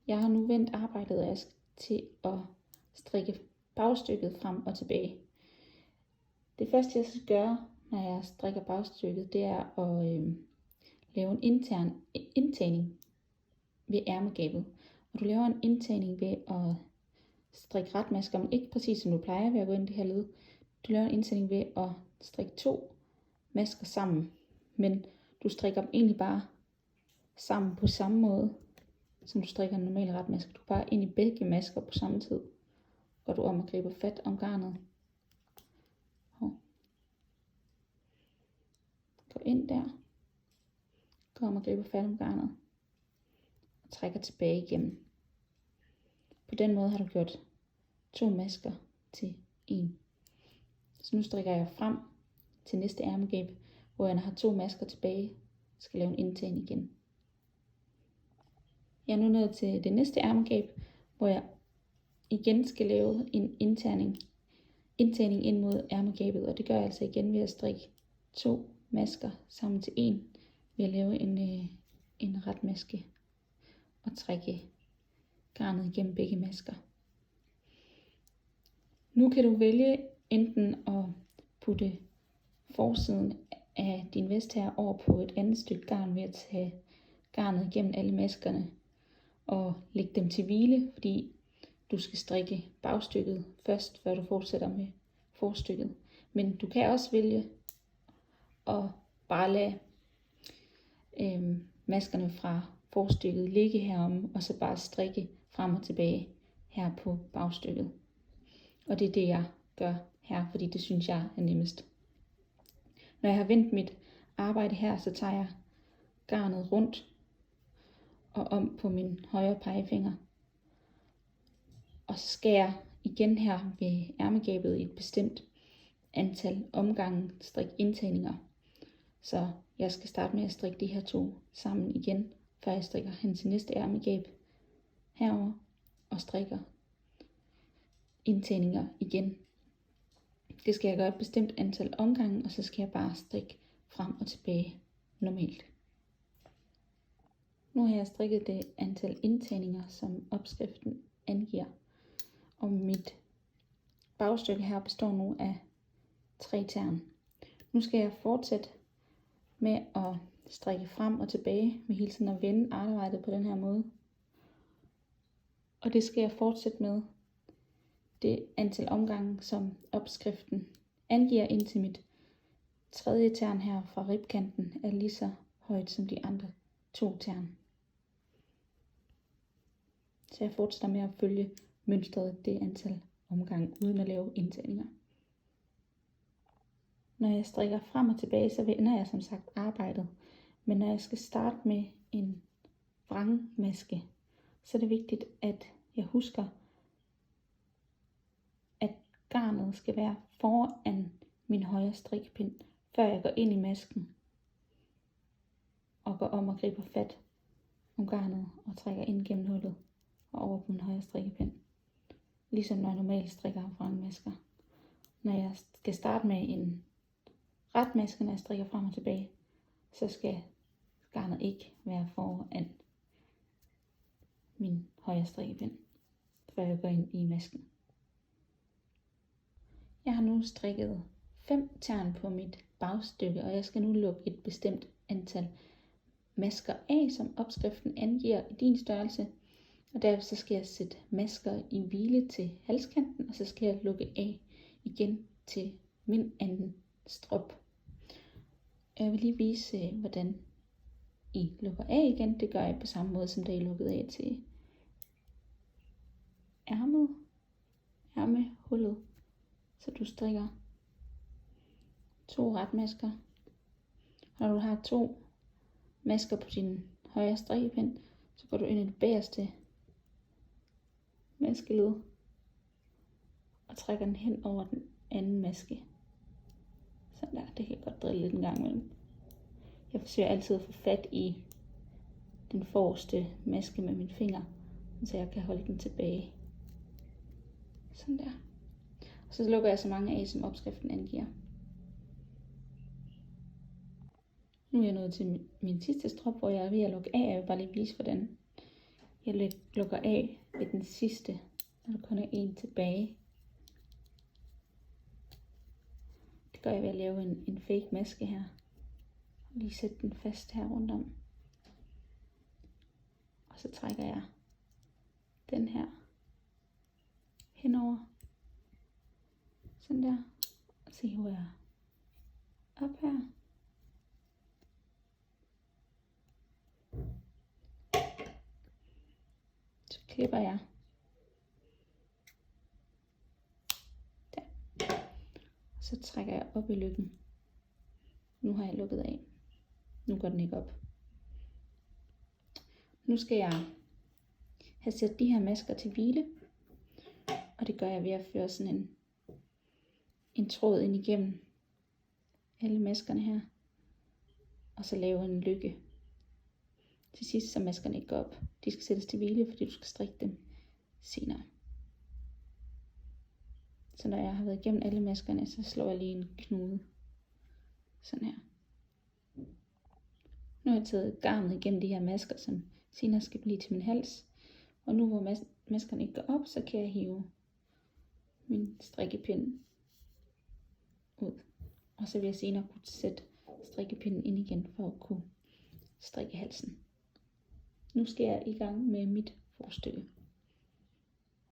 Jeg har nu vendt arbejdet, og jeg skal til at strikke bagstykket frem og tilbage. Det første jeg skal gøre, når jeg strikker bagstykket, det er at lave en intern indtagning ved ærmegabet. Og du laver en indtagning ved at strikke retmasker, men ikke præcis som du plejer ved at gå ind i det her led. Du laver en indtagning ved at strikke 2 masker sammen, men du strikker dem egentlig bare sammen på samme måde, som du strikker en normal retmaske. Du går bare ind i begge masker på samme tid. Går du om og griber fat om garnet. Gå ind der. Går om og griber fat om garnet. Og trækker tilbage igennem. På den måde har du gjort 2 masker til 1. Så nu strikker jeg frem til næste ærmegab, hvor jeg har 2 masker tilbage, skal lave en indtagning igen. Jeg er nu nået til det næste ærmegab, hvor jeg igen skal lave en indtagning ind mod ærmegabet, og det gør jeg altså igen ved at strikke 2 masker sammen til 1, ved at lave en retmaske og trække garnet igennem begge masker. Nu kan du vælge enten at putte forsiden af din vest her over på et andet stykke garn ved at tage garnet igennem alle maskerne og lægge dem til hvile, fordi du skal strikke bagstykket først, før du fortsætter med forstykket. Men du kan også vælge at bare lade maskerne fra forstykket ligge herom, og så bare strikke frem og tilbage her på bagstykket. Og det er det, jeg gør her, fordi det synes jeg er nemmest. Når jeg har vendt mit arbejde her, så tager jeg garnet rundt og om på min højre pegefinger. Og så skal jeg igen her ved ærmegabet i et bestemt antal omgange strikke indtagninger. Så jeg skal starte med at strikke de her 2 sammen igen, før jeg strikker hen til næste ærmegab herover og strikker indtagninger igen. Det skal jeg gøre et bestemt antal omgange, og så skal jeg bare strikke frem og tilbage normalt. Nu har jeg strikket det antal indtagninger, som opskriften angiver. Og mit bagstykke her består nu af 3 tern. Nu skal jeg fortsætte med at strikke frem og tilbage med hele tiden at vende arbejdet på den her måde. Og det skal jeg fortsætte med det antal omgange, som opskriften angiver, indtil mit 3. tern her fra ribkanten er lige så højt som de andre 2 tern. Så jeg fortsætter med at følge mønstret det antal omgange uden at lave indtagninger. Når jeg strikker frem og tilbage, så vender jeg som sagt arbejdet. Men når jeg skal starte med en vrangmaske, så er det vigtigt, at jeg husker, at garnet skal være foran min højre strikpind, før jeg går ind i masken og går om og griber fat om garnet og trækker ind gennem hullet og over på min højre strikkepind. Ligesom når jeg normalt strikker vrangmasker. Når jeg skal starte med en retmaske, når jeg strikker frem og tilbage, så skal garnet ikke være foran min højre strikkepind, før jeg går ind i masken. Jeg har nu strikket 5 tern på mit bagstykke, og jeg skal nu lukke et bestemt antal masker af, som opskriften angiver i din størrelse. Og derefter så skal jeg sætte masker i hvile til halskanten, og så skal jeg lukke af igen til min anden strop. Jeg vil lige vise, hvordan I lukker af igen. Det gør jeg på samme måde, som da I lukkede af til ærmehullet. Så du strikker 2 retmasker. Når du har 2 masker på din højre strikkepind, så går du ind i det bagerste maskeled og trækker den hen over den anden maske. Sådan der, det kan jeg godt drille lidt en gang imellem. Jeg forsøger altid at få fat i den forreste maske med mine fingre, så jeg kan holde den tilbage. Sådan der. Og så lukker jeg så mange af, som opskriften angiver. Nu er jeg nået til min sidste strop, hvor jeg er ved at lukke af. Jeg vil bare lige vise, hvordan Jeg lukker af ved den sidste, når der kun er en tilbage. Det gør jeg ved at lave en fake maske her. Og lige sætte den fast her rundt om. Og så trækker jeg den her henover. Sådan der. Og så hiver jeg op her. Så klipper jeg. Der. Så trækker jeg op i lykken. Nu har jeg lukket af. Nu går den ikke op. Nu skal jeg have sat de her masker til hvile. Og det gør jeg ved at føre sådan en tråd ind igennem alle maskerne her. Og så lave en lykke. Til sidst så maskerne ikke går op. De skal sættes til hvile, fordi du skal strikke dem senere. Så når jeg har været igennem alle maskerne, så slår jeg lige en knude. Sådan her. Nu har jeg taget garnet igennem de her masker, som senere skal blive til min hals. Og nu hvor maskerne ikke går op, så kan jeg hive min strikkepind ud. Og så vil jeg senere kunne sætte strikkepinden ind igen for at kunne strikke halsen. Nu skal jeg i gang med mit forstykke.